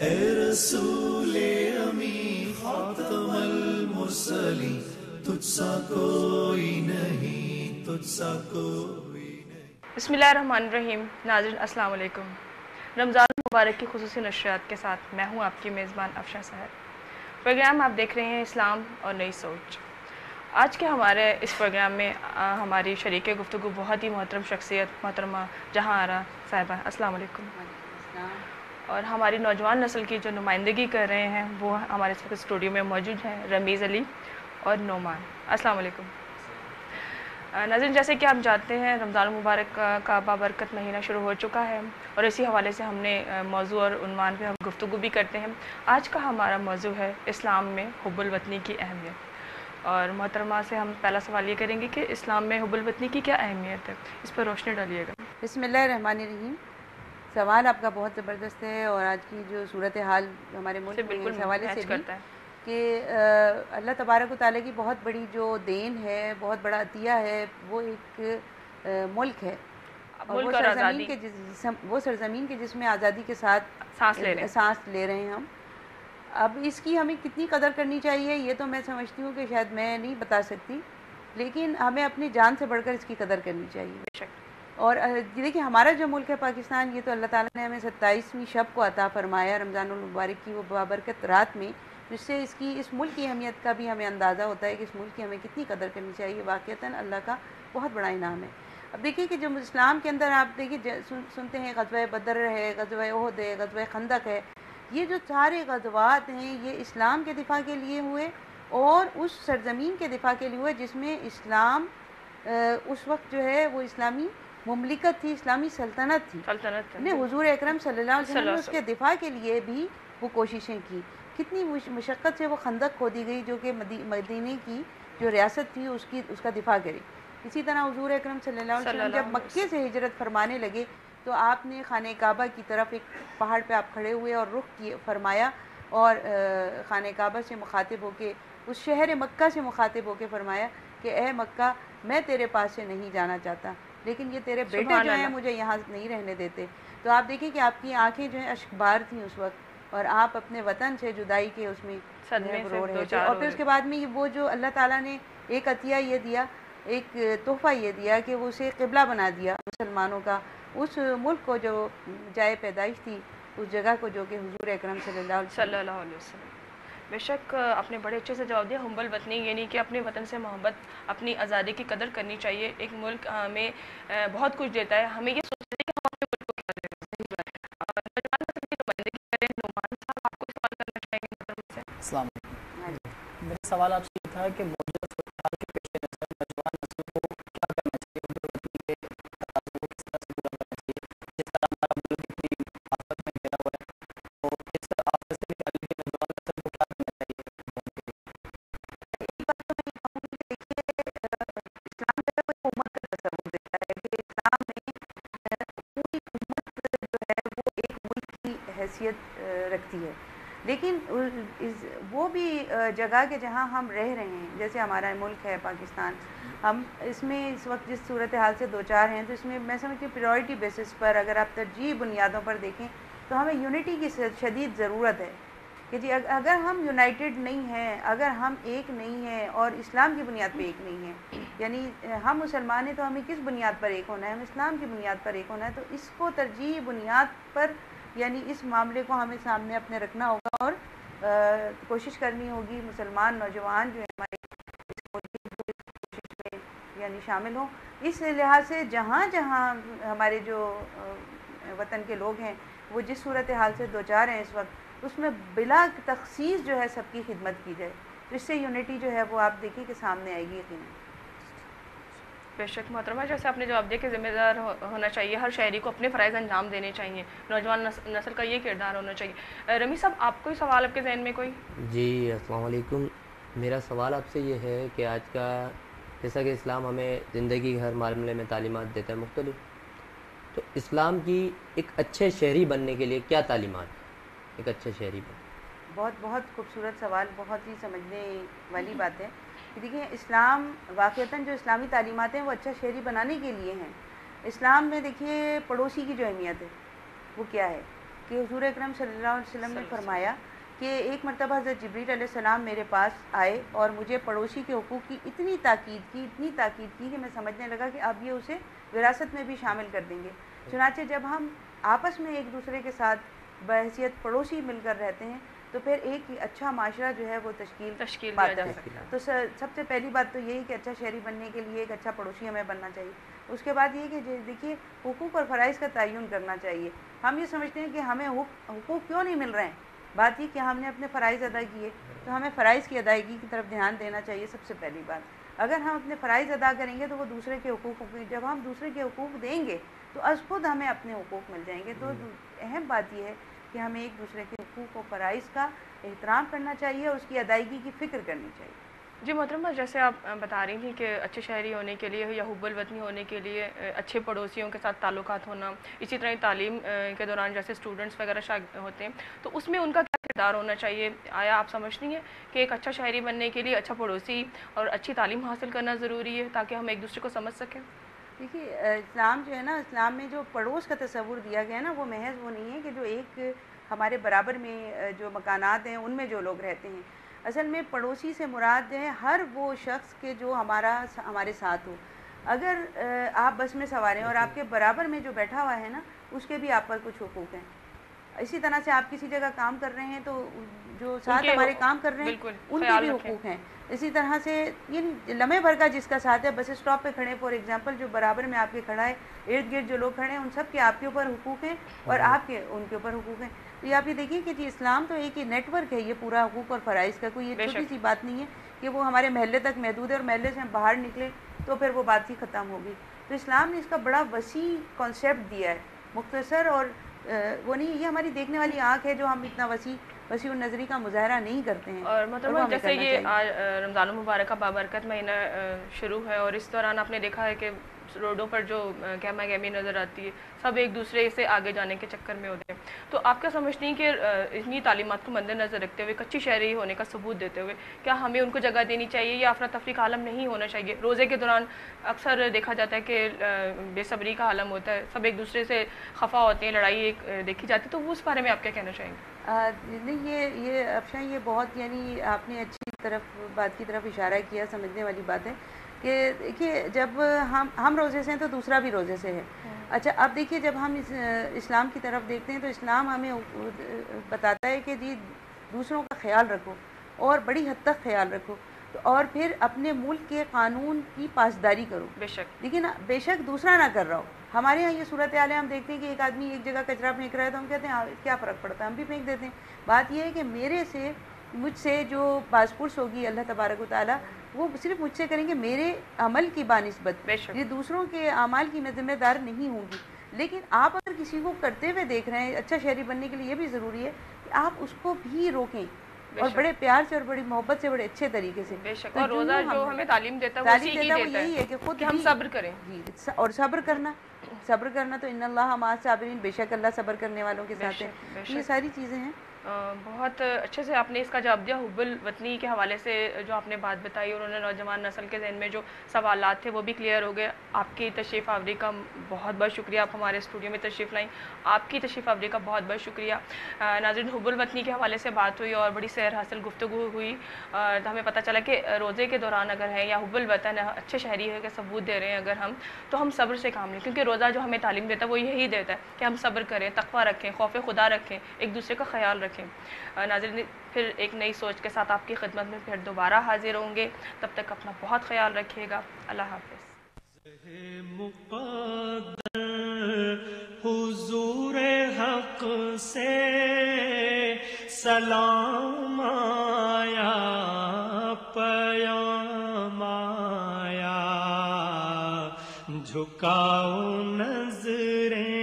اے رسول امی خاتم المرسلین، تجھ سا کوئی نہیں، تجھ سا کوئی نہیں۔ بسم اللہ الرحمن الرحیم۔ ناظرین السلام علیکم۔ رمضان مبارک کی خصوصی نشریات کے ساتھ میں ہوں آپ کی میزبان افشا سحر۔ پروگرام آپ دیکھ رہے ہیں اسلام اور نئی سوچ۔ آج کے ہمارے اس پروگرام میں ہماری شریک گفتگو بہت ہی محترم شخصیت محترمہ جہاں آرا صاحبہ، السلام علیکم۔ اور ہماری نوجوان نسل کی جو نمائندگی کر رہے ہیں وہ ہمارے اس وقت اسٹوڈیو میں موجود ہیں، رمیز علی اور نعمان، السلام علیکم۔ ناظرین، جیسے کہ ہم جانتے ہیں رمضان المبارک کا بابرکت مہینہ شروع ہو چکا ہے اور اسی حوالے سے ہم نے موضوع اور عنوان پہ ہم گفتگو بھی کرتے ہیں۔ آج کا ہمارا موضوع ہے اسلام میں حب الوطنی کی اہمیت، اور محترمہ سے ہم پہلا سوال یہ کریں گے کہ اسلام میں حب الوطنی کی کیا اہمیت ہے، اس پر روشنی ڈالیے گا۔ بسم اللہ الرحمن الرحیم۔ سوال آپ کا بہت زبردست ہے، اور آج کی جو صورتحال ہمارے ملک میں اس حوالے سے بھی کہ اللہ تبارک و تعالیٰ کی بہت بڑی جو دین ہے، بہت بڑا عطیہ ہے، وہ ایک ملک ہے، اور وہ سرزمین کے جس میں آزادی کے ساتھ سانس لے رہے ہیں ہم۔ اب اس کی ہمیں کتنی قدر کرنی چاہیے یہ تو میں سمجھتی ہوں کہ شاید میں نہیں بتا سکتی، لیکن ہمیں اپنی جان سے بڑھ کر اس کی قدر کرنی چاہیے۔ اور دیکھیے ہمارا جو ملک ہے پاکستان، یہ تو اللہ تعالیٰ نے ہمیں 27ویں شب کو عطا فرمایا رمضان المبارک کی وہ بابرکت رات میں، جس سے اس ملک کی اہمیت کا بھی ہمیں اندازہ ہوتا ہے کہ اس ملک کی ہمیں کتنی قدر کرنی چاہیے۔ واقعتاً اللہ کا بہت بڑا انعام ہے۔ اب دیکھیے کہ جب اسلام کے اندر آپ دیکھیے سنتے ہیں غزوہ بدر ہے، غزوہ احد ہے، غزوہ خندق ہے، یہ جو سارے غزوات ہیں یہ اسلام کے دفاع کے لیے ہوئے اور اس سرزمین کے دفاع کے لیے ہوئے جس میں اسلام اس وقت جو ہے وہ اسلامی مملکت تھی، اسلامی سلطنت تھی۔ حضور اکرم صلی اللہ علیہ وسلم نے اس کے دفاع کے لیے بھی وہ کوششیں کی، کتنی مشقت سے وہ خندق کھودی گئی جو کہ مدینے کی جو ریاست تھی اس کا دفاع کرے۔ اسی طرح حضور اکرم صلی اللہ علیہ وسلم جب مکے سے ہجرت فرمانے لگے تو آپ نے خانہ کعبہ کی طرف ایک پہاڑ پہ آپ کھڑے ہوئے اور رخ فرمایا، اور خانہ کعبہ سے مخاطب ہو کے، اس شہر مکہ سے مخاطب ہو کے فرمایا کہ اے مکہ، میں تیرے پاس سے نہیں جانا چاہتا، لیکن یہ تیرے بیٹے جو ہیں مجھے یہاں نہیں رہنے دیتے۔ تو آپ دیکھیں کہ آپ کی آنکھیں جو ہیں اشک بار تھیں اس وقت، اور آپ اپنے وطن سے جدائی کے اس میں رو رہے تھے۔ اور پھر اس کے بعد میں وہ جو اللہ تعالیٰ نے ایک عطیہ یہ دیا، ایک تحفہ یہ دیا کہ وہ اسے قبلہ بنا دیا مسلمانوں کا، اس ملک کو جو جائے پیدائش تھی، اس جگہ کو جو کہ حضور اکرم صلی اللہ علیہ وسلم۔ بے شک آپ نے بڑے اچھے سے جواب دیا۔ حب الوطنی یعنی کہ اپنے وطن سے محبت، اپنی آزادی کی قدر کرنی چاہیے۔ ایک ملک ہمیں بہت کچھ دیتا ہے، ہمیں یہ سوچنا ہے کہ ہم اپنے ملک کو کیا دے رہے ہیں۔ نعمان صاحب آپ کو سوال کرنا چاہیں گے؟ السلام علیکم۔ میرا سوال آپ سے یہ تھا کہ موجودہ صورتحال کے پیش نظر نوجوان نسل کو کیا کرنا چاہیے، حب الوطنی کے تقاضوں کو کس طرح سے پورا کرنا چاہیے، جس طرح ہمارا ملک اتنی آفت میں گھرا ہوا ہے، تو اس آفت سے نکالنے کے نوجوان نسل کو کیا کرنا چاہیے؟ حیثیت رکھتی ہے، لیکن وہ بھی جگہ کے جہاں ہم رہ رہے ہیں، جیسے ہمارا ملک ہے پاکستان، ہم اس میں اس وقت جس صورتحال سے دوچار ہیں، تو اس میں میں سمجھتی ہوں پریورٹی بیسس پر اگر آپ ترجیح بنیادوں پر دیکھیں تو ہمیں یونٹی کی شدید ضرورت ہے کہ جی اگر ہم یونائٹڈ نہیں ہیں، اگر ہم ایک نہیں ہیں اور اسلام کی بنیاد پہ ایک نہیں ہیں، یعنی ہم مسلمان ہیں تو ہمیں کس بنیاد پر ایک ہونا ہے؟ ہم اسلام کی بنیاد پر ایک ہونا ہے۔ تو اس کو ترجیح بنیاد پر یعنی اس معاملے کو ہمیں سامنے اپنے رکھنا ہوگا اور کوشش کرنی ہوگی مسلمان نوجوان جو ہیں ہمارے اس کوشش میں یعنی شامل ہوں۔ اس لحاظ سے جہاں جہاں ہمارے جو وطن کے لوگ ہیں وہ جس صورتحال سے دوچار ہیں اس وقت، اس میں بلا تخصیص جو ہے سب کی خدمت کی جائے، تو اس سے یونٹی جو ہے وہ آپ دیکھیں کہ سامنے آئے گی یقیناً۔ بے شک محترمہ، جیسے آپ نے جواب دیا کہ ذمہ دار ہونا چاہیے، ہر شہری کو اپنے فرائض انجام دینے چاہیے، نوجوان نسل کا یہ کردار ہونا چاہیے۔ رمی صاحب، آپ کوئی سوال آپ کے ذہن میں کوئی؟ جی السلام علیکم۔ میرا سوال آپ سے یہ ہے کہ آج کا جیسا کہ اسلام ہمیں زندگی کے ہر معاملے میں تعلیمات دیتا ہے مختلف، تو اسلام کی ایک اچھے شہری بننے کے لیے کیا تعلیمات، ایک اچھے شہری بن؟ بہت خوبصورت سوال، بہت ہی سمجھنے والی بات ہے۔ دیکھیں اسلام واقعتاً جو اسلامی تعلیمات ہیں وہ اچھا شہری بنانے کے لیے ہیں۔ اسلام میں دیکھیے پڑوسی کی جو اہمیت ہے وہ کیا ہے کہ حضور اکرم صلی اللہ علیہ وسلم نے فرمایا کہ ایک مرتبہ حضرت جبریل علیہ السلام میرے پاس آئے اور مجھے پڑوسی کے حقوق کی اتنی تاکید کی کہ میں سمجھنے لگا کہ اب یہ اسے وراثت میں بھی شامل کر دیں گے. چنانچہ جب ہم آپس میں ایک دوسرے کے ساتھ بحیثیت پڑوسی مل کر رہتے ہیں تو پھر ایک اچھا معاشرہ جو ہے وہ تشکیل پاتا ہے. تو سب سے پہلی بات تو یہی کہ اچھا شہری بننے کے لیے ایک اچھا پڑوسی ہمیں بننا چاہیے. اس کے بعد یہ کہ دیکھیے حقوق اور فرائض کا تعین کرنا چاہیے. ہم یہ سمجھتے ہیں کہ ہمیں حقوق کیوں نہیں مل رہے ہیں. بات یہ کہ ہم نے اپنے فرائض ادا کیے تو ہمیں فرائض کی ادائیگی کی طرف دھیان دینا چاہیے. سب سے پہلی بات اگر ہم اپنے فرائض ادا کریں گے تو وہ دوسرے کے حقوق جب ہم دوسرے کے حقوق دیں گے تو از خود ہمیں اپنے حقوق مل جائیں گے. تو اہم بات یہ ہے کہ ہمیں ایک دوسرے کے حقوق و فرائض کا احترام کرنا چاہیے اور اس کی ادائیگی کی فکر کرنی چاہیے. جی محترمہ، جیسے آپ بتا رہی تھیں کہ اچھے شہری ہونے کے لیے یا حب الوطنی ہونے کے لیے اچھے پڑوسیوں کے ساتھ تعلقات ہونا، اسی طرح تعلیم کے دوران جیسے اسٹوڈنٹس وغیرہ ہوتے ہیں تو اس میں ان کا کیا کردار ہونا چاہیے؟ آیا آپ سمجھتی ہیں کہ ایک اچھا شہری بننے کے لیے اچھا پڑوسی اور اچھی تعلیم حاصل کرنا ضروری ہے تاکہ ہم ایک دوسرے کو سمجھ سکیں؟ دیکھیے اسلام جو ہے نا، اسلام میں جو پڑوس کا تصور دیا گیا ہے نا، وہ محض وہ نہیں ہے کہ جو ایک ہمارے برابر میں جو مکانات ہیں ان میں جو لوگ رہتے ہیں. اصل میں پڑوسی سے مراد ہے ہر وہ شخص کے جو ہمارے ساتھ ہو. اگر آپ بس میں سوار ہیں اور آپ کے برابر میں جو بیٹھا ہوا ہے نا، اس کے بھی آپ پر کچھ حقوق ہیں. اسی طرح سے آپ کسی جگہ کام کر رہے ہیں تو جو ساتھ ہمارے کام کر رہے ہیں ان کے بھی حقوق ہیں. اسی طرح سے یہ لمحے بھر کا جس کا ساتھ ہے، بس اسٹاپ پہ کھڑے فار ایگزامپل جو برابر میں آپ کے کھڑا ہے، ارد گرد جو لوگ کھڑے ہیں ان سب کے آپ کے اوپر حقوق ہیں اور آپ کے ان کے اوپر حقوق ہیں. تو یہ آپ یہ دیکھیے کہ جی اسلام تو ایک نیٹ ورک ہے یہ پورا حقوق اور فرائض کا. کوئی یہ چھوٹی سی بات نہیں ہے کہ وہ ہمارے محلے تک محدود ہے اور محلے سے ہم باہر نکلے تو پھر وہ بات ہی ختم ہوگی. تو اسلام نے اس کا بڑا وسیع کانسیپٹ دیا ہے، مختصر اور وہ نہیں. یہ ہماری دیکھنے والی آنکھ ہے جو ہم اتنا وسیع النظری کا مظاہرہ نہیں کرتے ہیں. اور مطلب جیسے یہ رمضان المبارک کا بابرکت مہینہ شروع ہے اور اس دوران آپ نے دیکھا ہے کہ روڈوں پر جو گہما گہمی نظر آتی ہے، سب ایک دوسرے سے آگے جانے کے چکر میں ہوتے ہیں. تو آپ کیا سمجھتی ہیں کہ اتنی تعلیمات کو مد نظر رکھتے ہوئے، کچی شہری ہونے کا ثبوت دیتے ہوئے، کیا ہمیں ان کو جگہ دینی چاہیے یا افراتفری کا عالم نہیں ہونا چاہیے؟ روزے کے دوران اکثر دیکھا جاتا ہے کہ بے صبری کا عالم ہوتا ہے، سب ایک دوسرے سے خفا ہوتے ہیں، لڑائی ایک دیکھی جاتی ہے. تو وہ اس بارے میں آپ کیا کہنا چاہیں گے؟ نہیں، یہ افشاں یہ بہت یعنی آپ نے اچھی بات کی طرف اشارہ کیا. سمجھنے والی بات ہے کہ دیکھیے جب ہم روزے سے ہیں تو دوسرا بھی روزے سے ہے. اچھا اب دیکھیے جب ہم اسلام کی طرف دیکھتے ہیں تو اسلام ہمیں بتاتا ہے کہ جی دوسروں کا خیال رکھو اور بڑی حد تک خیال رکھو اور پھر اپنے ملک کے قانون کی پاسداری کرو. بے شک دیکھیے نا، بے شک دوسرا نہ کر رہا ہو. ہمارے یہاں یہ صورتحال ہے، ہم دیکھتے ہیں کہ ایک آدمی ایک جگہ کچرا پھینک رہا ہے تو ہم کہتے ہیں کیا فرق پڑتا ہے، ہم بھی پھینک دیتے ہیں. بات یہ ہے کہ مجھ سے جو باز پرس ہوگی اللہ تبارک و تعالیٰ، وہ صرف مجھ سے کریں گے میرے عمل کی بانسبت. یہ دوسروں کے اعمال کی میں ذمہ دار نہیں ہوں گی. لیکن آپ اگر کسی کو کرتے ہوئے دیکھ رہے ہیں، اچھا شہری بننے کے لیے یہ بھی ضروری ہے کہ آپ اس کو بھی روکیں اور بڑے پیار سے اور بڑی محبت سے، بڑے اچھے طریقے سے. بے شک. اور روزہ جو ہمیں تعلیم دیتا ہے وہ یہی ہے کہ خود ہم صبر کریں. جی، اور صبر کرنا تو ان اللہ مع الصابرین، بے شک اللہ صبر کرنے والوں کے ساتھ ہے. یہ ساری چیزیں ہیں. بہت اچھے سے آپ نے اس کا جواب دیا. حب الوطنی کے حوالے سے جو آپ نے بات بتائی اور انہوں نے نوجوان نسل کے ذہن میں جو سوالات تھے وہ بھی کلیئر ہو گئے. آپ کی تشریف آوری کا بہت بہت شکریہ. آپ ہمارے اسٹوڈیو میں تشریف لائیں، آپ کی تشریف آوری کا بہت بہت شکریہ. ناظرین، حب الوطنی کے حوالے سے بات ہوئی اور بڑی سیر حاصل گفتگو ہوئی. ہمیں پتہ چلا کہ روزے کے دوران اگر ہیں یا حب الوطن اچھے شہری ہے کہ ثبوت دے رہے ہیں اگر ہم، تو ہم صبر سے کام لیں، کیونکہ روزہ جو ہمیں تعلیم دیتا ہے وہ یہی دیتا ہے کہ ہم صبر کریں، تقویٰ رکھیں، خوف خدا رکھیں، ایک دوسرے کا خیال رکھیں. ناظرین، پھر ایک نئی سوچ کے ساتھ آپ کی خدمت میں پھر دوبارہ حاضر ہوں گے. تب تک اپنا بہت خیال رکھیے گا. اللہ حافظ. حضور حق سے سلام آیا، پیام آیا، جھکاؤ نظریں